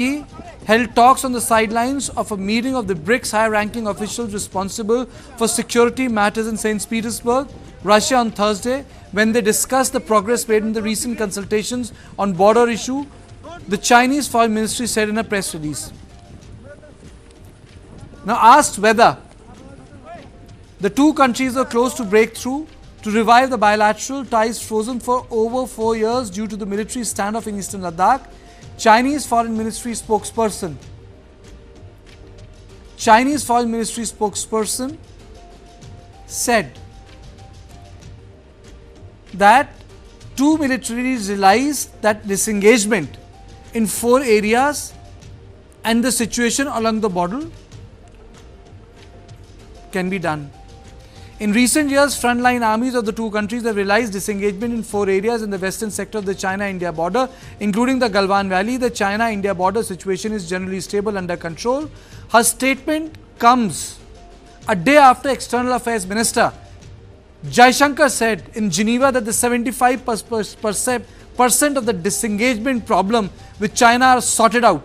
He held talks on the sidelines of a meeting of the BRICS high-ranking officials responsible for security matters in St. Petersburg, Russia on Thursday, when they discussed the progress made in the recent consultations on border issue, the Chinese Foreign Ministry said in a press release. Now, asked whether the two countries are close to breakthrough to revive the bilateral ties frozen for over 4 years due to the military standoff in Eastern Ladakh, Chinese Foreign Ministry spokesperson said that two militaries realized that disengagement in 4 areas and the situation along the border can be done. In recent years, frontline armies of the two countries have realized disengagement in 4 areas in the western sector of the China-India border, including the Galwan Valley. The China-India border situation is generally stable, under control. Her statement comes a day after External Affairs Minister Jaishankar said in Geneva that the 75% of the disengagement problem with China are sorted out.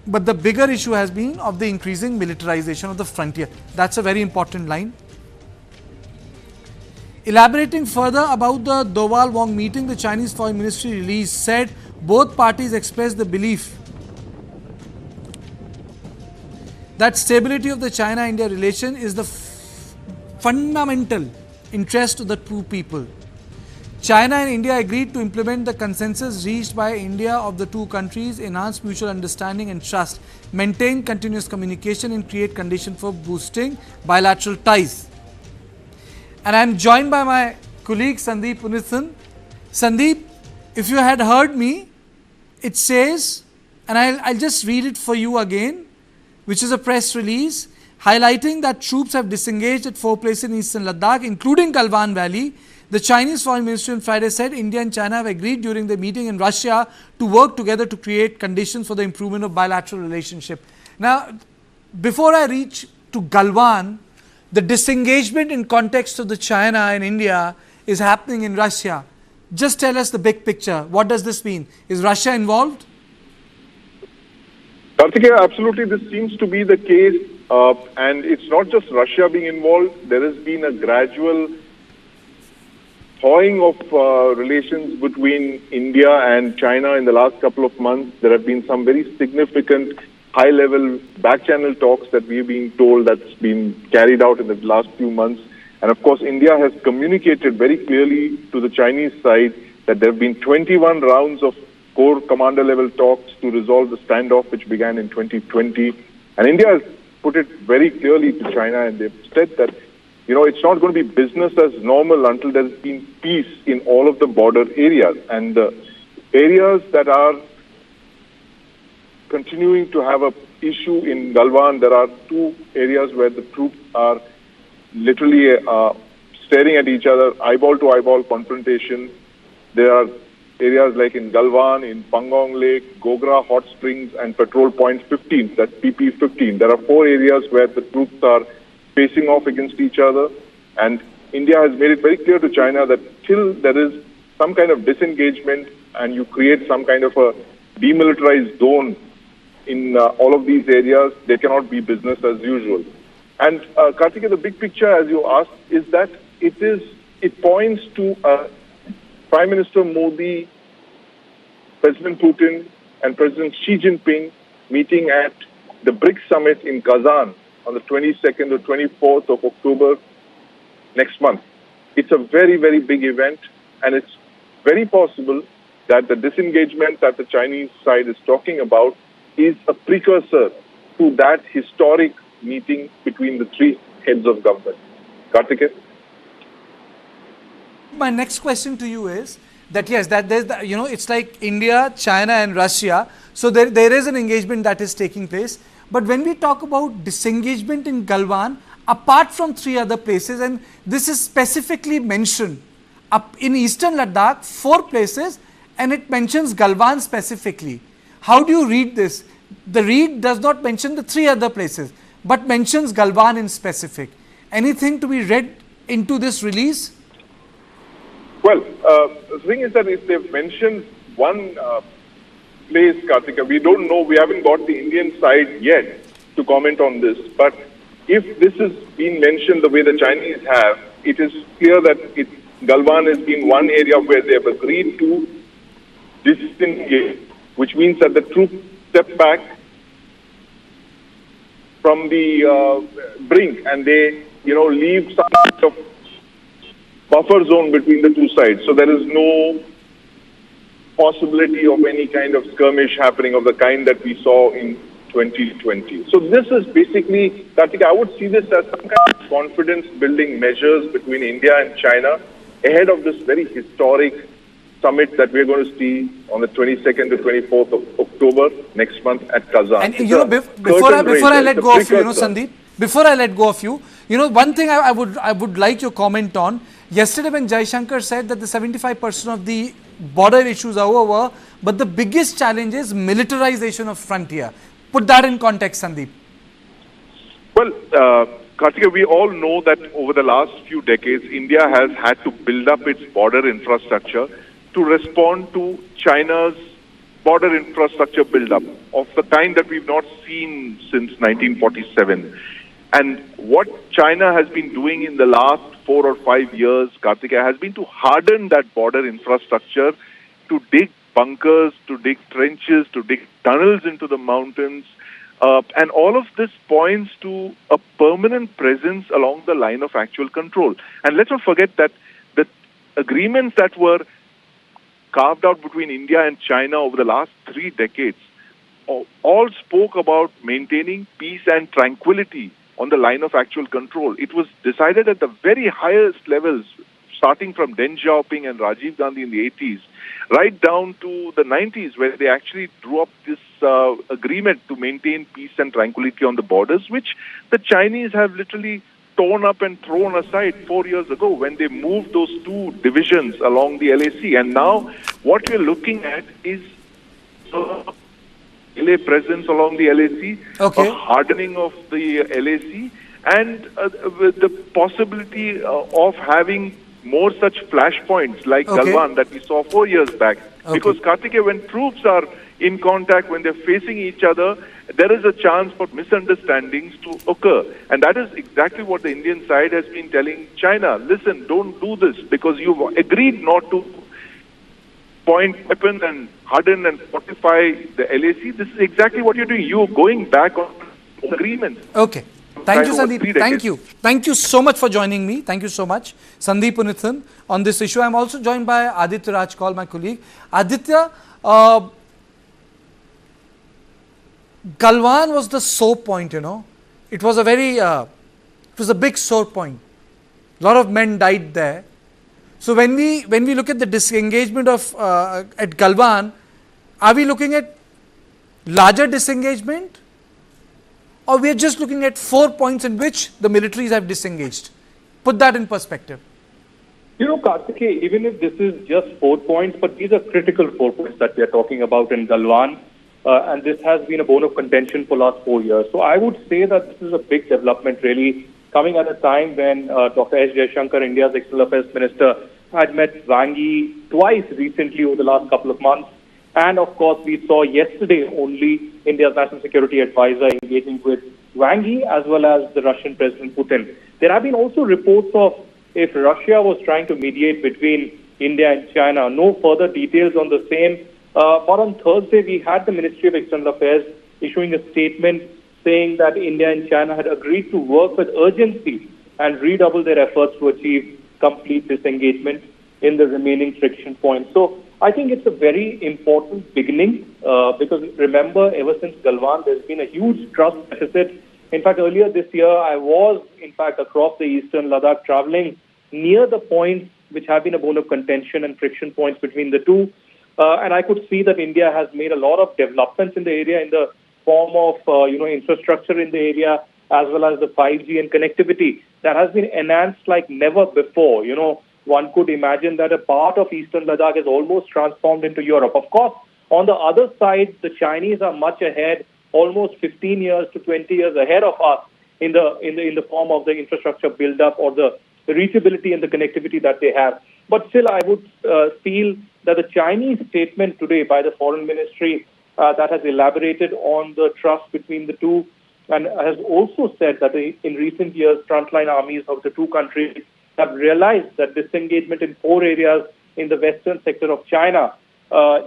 But the bigger issue has been of the increasing militarization of the frontier. That's a very important line. Elaborating further about the Doval Wang meeting, the Chinese Foreign Ministry release said both parties expressed the belief that stability of the China-India relation is the fundamental interest of the two people. China and India agreed to implement the consensus reached by India of the two countries, enhance mutual understanding and trust, maintain continuous communication and create conditions for boosting bilateral ties. And I am joined by my colleague Sandeep Unithan. Sandeep, if you had heard me, it says, and I'll just read it for you again, which is a press release highlighting that troops have disengaged at 4 places in Eastern Ladakh, including Galwan Valley. The Chinese Foreign Ministry on Friday said India and China have agreed during the meeting in Russia to work together to create conditions for the improvement of bilateral relationship. Now, before I reach to Galwan, the disengagement in context of the China and India is happening in Russia. Just tell us the big picture. What does this mean? Is Russia involved? Karthikeya, absolutely, this seems to be the case. And it's not just Russia being involved. There has been a gradual thawing of relations between India and China in the last couple of months. There have been some very significant high-level back-channel talks that we've been told that's been carried out in the last few months. And of course, India has communicated very clearly to the Chinese side that there have been 21 rounds of core commander-level talks to resolve the standoff which began in 2020. And India has put it very clearly to China, and they've said that it's not going to be business as normal until there's been peace in all of the border areas. And the areas that are continuing to have an issue in Galwan, there are 2 areas where the troops are literally staring at each other, eyeball-to-eyeball confrontation. There are areas like in Galwan, in Pangong Lake, Gogra Hot Springs, and Patrol Point 15, that's PP 15. There are 4 areas where the troops are facing off against each other, and India has made it very clear to China that till there is some kind of disengagement and you create some kind of a demilitarized zone in all of these areas, there cannot be business as usual. And Karthikeya, the big picture, as you asked, is that it points to Prime Minister Modi, President Putin, and President Xi Jinping meeting at the BRICS summit in Kazan on the 22nd or 24th of October next month. It's a very, very big event, and it's very possible that the disengagement that the Chinese side is talking about is a precursor to that historic meeting between the 3 heads of government. Karthikeya? My next question to you is that yes, that there's it's like India, China and Russia. So there is an engagement that is taking place. But when we talk about disengagement in Galwan, apart from 3 other places, and this is specifically mentioned up in Eastern Ladakh, 4 places, and it mentions Galwan specifically. How do you read this? The read does not mention the 3 other places, but mentions Galwan in specific. Anything to be read into this release? Well, the thing is that if they've mentioned one place, Kartika. We don't know. We haven't got the Indian side yet to comment on this. But if this is being mentioned the way the Chinese have, it is clear that Galwan has been one area where they have agreed to disengage, which means that the troops step back from the brink and they, leave some kind of buffer zone between the two sides. So there is no possibility of any kind of skirmish happening of the kind that we saw in 2020. So this is basically, Kartika, I would see this as some kind of confidence-building measures between India and China ahead of this very historic summit that we're going to see on the 22nd to 24th of October next month at Kazan. And before I let go of you, Sandeep, before I let go of you, one thing I would like your comment on. Yesterday when Jaishankar said that the 75% of the border issues are over, but the biggest challenge is militarization of frontier. Put that in context, Sandeep. Well, Kartika, we all know that over the last few decades, India has had to build up its border infrastructure to respond to China's border infrastructure build-up of the kind that we've not seen since 1947. And what China has been doing in the last 4 or 5 years, Kartika, has been to harden that border infrastructure, to dig bunkers, to dig trenches, to dig tunnels into the mountains. And all of this points to a permanent presence along the line of actual control. And let's not forget that the agreements that were carved out between India and China over the last 3 decades all spoke about maintaining peace and tranquility on the line of actual control. It was decided at the very highest levels, starting from Deng Xiaoping and Rajiv Gandhi in the 80s, right down to the 90s, where they actually drew up this agreement to maintain peace and tranquility on the borders, which the Chinese have literally torn up and thrown aside 4 years ago when they moved those 2 divisions along the LAC. And now what we're looking at is LA presence along the LAC, a hardening of the LAC, and with the possibility of having more such flashpoints like Galwan that we saw 4 years back. Because, Karthike, when troops are in contact, when they're facing each other, there is a chance for misunderstandings to occur. And that is exactly what the Indian side has been telling China. Listen, don't do this because you've agreed not to point weapons and harden and fortify the LAC. This is exactly what you're doing. You're going back on agreement. Okay. Thank you, Sandeep. Thank you. Thank you so much for joining me. Thank you so much, Sandeep Punithan, on this issue. I'm also joined by Aditya Rajkal, my colleague. Aditya, Galwan was the sore point, It was a very, it was a big sore point. A lot of men died there. So when we look at the disengagement of at Galwan, are we looking at larger disengagement, or we are just looking at 4 points in which the militaries have disengaged? Put that in perspective. Karthike, even if this is just 4 points, but these are critical 4 points that we are talking about in Galwan, and this has been a bone of contention for the last 4 years. So I would say that this is a big development, really, coming at a time when Dr. S. Jaishankar, India's External Affairs Minister, had met Wang twice recently over the last couple of months. And of course, we saw yesterday only India's National Security Advisor engaging with Wang as well as the Russian President Putin. There have been also reports of if Russia was trying to mediate between India and China. No further details on the same. But on Thursday, we had the Ministry of External Affairs issuing a statement saying that India and China had agreed to work with urgency and redouble their efforts to achieve complete disengagement in the remaining friction points. So I think it's a very important beginning because remember, ever since Galwan, there's been a huge trust deficit. In fact, earlier this year, I was, in fact, across the Eastern Ladakh traveling near the points which have been a bone of contention and friction points between the two. And I could see that India has made a lot of developments in the area in the form of, infrastructure in the area, as well as the 5G and connectivity that has been enhanced like never before. One could imagine that a part of Eastern Ladakh is almost transformed into Europe. Of course, on the other side, the Chinese are much ahead, almost 15 years to 20 years ahead of us in the form of the infrastructure build-up or the reachability and the connectivity that they have. But still, I would feel that the Chinese statement today by the Foreign Ministry that has elaborated on the trust between the two, and has also said that in recent years, frontline armies of the two countries have realized that disengagement in 4 areas in the western sector of China,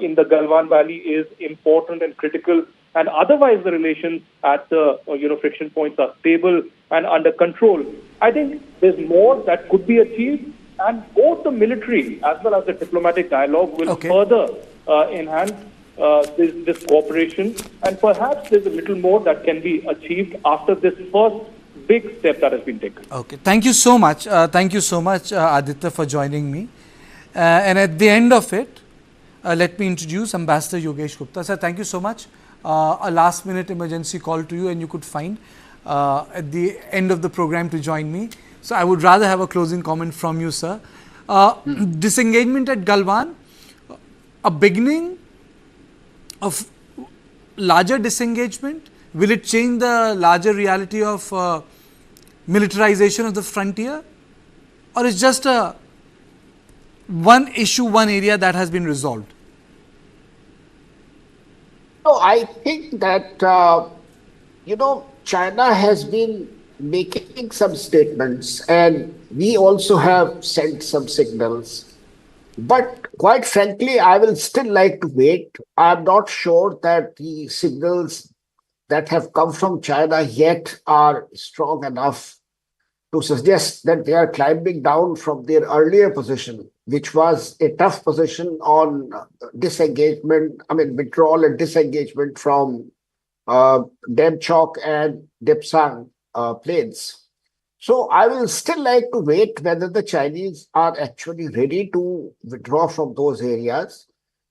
in the Galwan Valley, is important and critical. And otherwise, the relations at the friction points are stable and under control. I think there's more that could be achieved, and both the military as well as the diplomatic dialogue will further enhance this cooperation, and perhaps there's a little more that can be achieved after this first big step that has been taken. Okay, thank you so much. Thank you so much, Aditya, for joining me. And at the end of it, let me introduce Ambassador Yogesh Gupta. Sir, thank you so much. A last minute emergency call to you, and you could find at the end of the program to join me. So I would rather have a closing comment from you, sir. Disengagement at Galwan, a beginning of larger disengagement? Will it change the larger reality of militarization of the frontier? Or is just a one issue, one area that has been resolved? No, I think that, China has been making some statements, and we also have sent some signals. But quite frankly, I will still like to wait. I'm not sure that the signals that have come from China yet are strong enough to suggest that they are climbing down from their earlier position, which was a tough position on withdrawal and disengagement from Demchok and Depsang plains. So I will still like to wait whether the Chinese are actually ready to withdraw from those areas.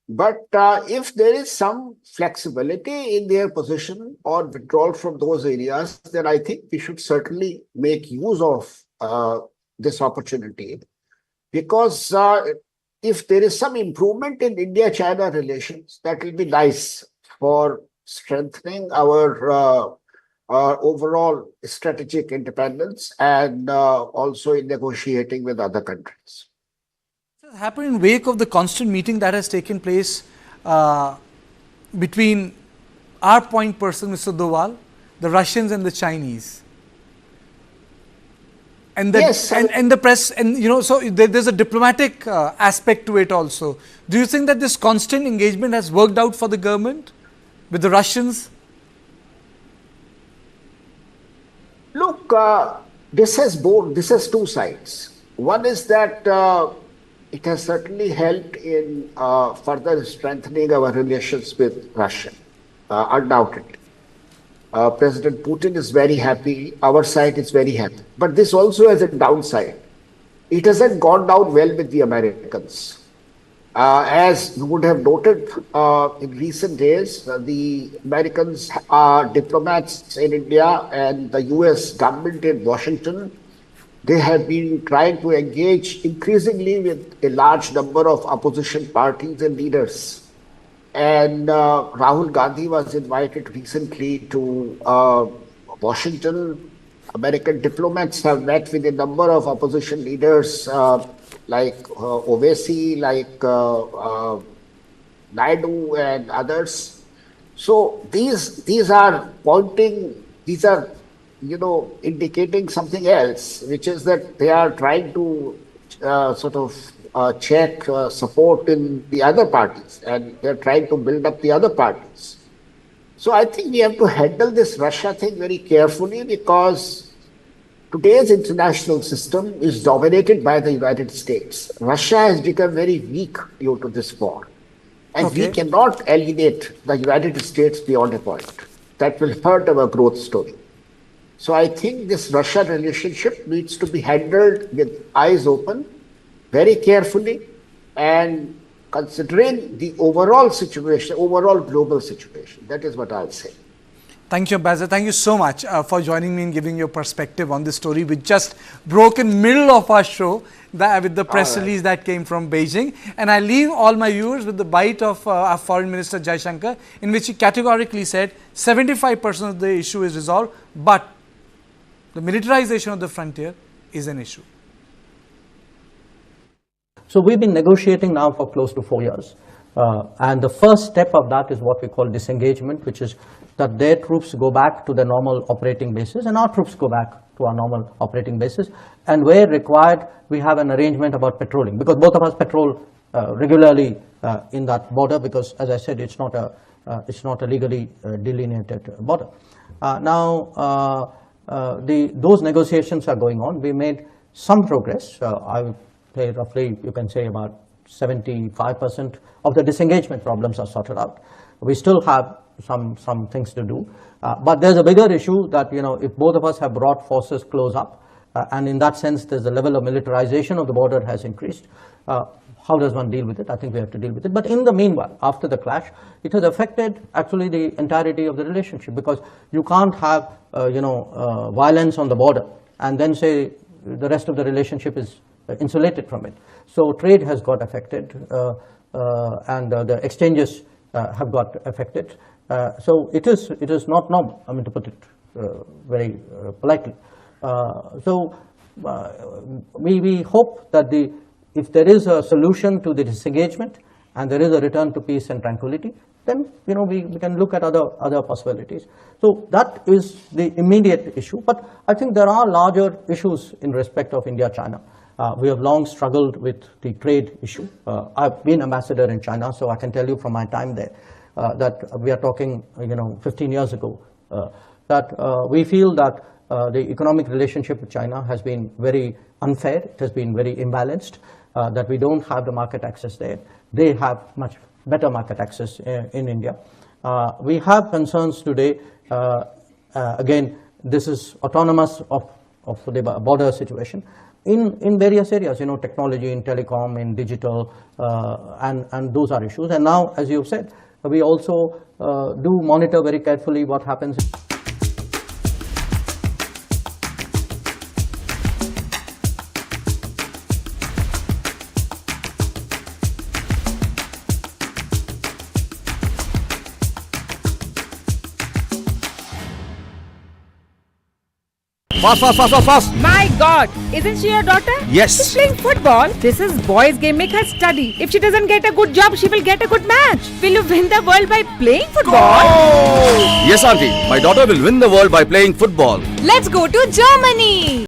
But if there is some flexibility in their position or withdrawal from those areas, then I think we should certainly make use of this opportunity. Because if there is some improvement in India-China relations, that will be nice for strengthening our overall strategic independence and also in negotiating with other countries. It happened in wake of the constant meeting that has taken place between our point person, Mr. Doval, the Russians and the Chinese. And the, yes, and the press, and so there's a diplomatic aspect to it also. Do you think that this constant engagement has worked out for the government with the Russians? Look, this has two sides. One is that it has certainly helped in further strengthening our relations with Russia, undoubtedly. President Putin is very happy, our side is very happy. But this also has a downside. It hasn't gone down well with the Americans. As you would have noted in recent days, the Americans diplomats in India and the US government in Washington, they have been trying to engage increasingly with a large number of opposition parties and leaders. And Rahul Gandhi was invited recently to Washington. American diplomats have met with a number of opposition leaders like Owaisi, like Naidu and others. So these are indicating something else, which is that they are trying to check support in the other parties, and they're trying to build up the other parties. So I think we have to handle this Russia thing very carefully, because today's international system is dominated by the United States. Russia has become very weak due to this war. And we cannot alienate the United States beyond a point. That will hurt our growth story. So I think this Russia relationship needs to be handled with eyes open, very carefully, and considering the overall situation, overall global situation. That is what I'll say. Thank you, Ambassador. Thank you so much for joining me and giving your perspective on this story, which just broke in middle of our show with the press release that came from Beijing. And I leave all my viewers with the bite of our Foreign Minister Jaishankar, in which he categorically said 75% of the issue is resolved, but the militarization of the frontier is an issue. So we've been negotiating now for close to 4 years. And the first step of that is what we call disengagement, which is that their troops go back to their normal operating bases and our troops go back to our normal operating bases. And where required, we have an arrangement about patrolling, because both of us patrol regularly in that border, because as I said, it's not a legally delineated border. Those negotiations are going on. We made some progress. I would say roughly, you can say about 75% of the disengagement problems are sorted out. We still have some things to do, but there's a bigger issue that, if both of us have brought forces close up, and in that sense, there's a level of militarization of the border has increased. How does one deal with it? I think we have to deal with it. But in the meanwhile, after the clash, it has affected actually the entirety of the relationship, because you can't have violence on the border and then say the rest of the relationship is insulated from it. So trade has got affected, and the exchanges have got affected. So it is not normal, I mean, to put it very politely. We hope that if there is a solution to the disengagement and there is a return to peace and tranquility, then we can look at other possibilities. So that is the immediate issue. But I think there are larger issues in respect of India-China. We have long struggled with the trade issue. I've been ambassador in China, so I can tell you from my time there that we are talking 15 years ago, that we feel that the economic relationship with China has been very unfair. It has been very imbalanced, that we don't have the market access there. They have much better market access in India. We have concerns today. Again, this is autonomous of the border situation in various areas, technology, in telecom, in digital, and those are issues. And now, as you've said, we also do monitor very carefully what happens. Fast. My God, isn't she your daughter? Yes. She's playing football. This is boys' game. Make her study. If she doesn't get a good job, she will get a good match. Will you win the world by playing football? Yes, auntie. My daughter will win the world by playing football. Let's go to Germany.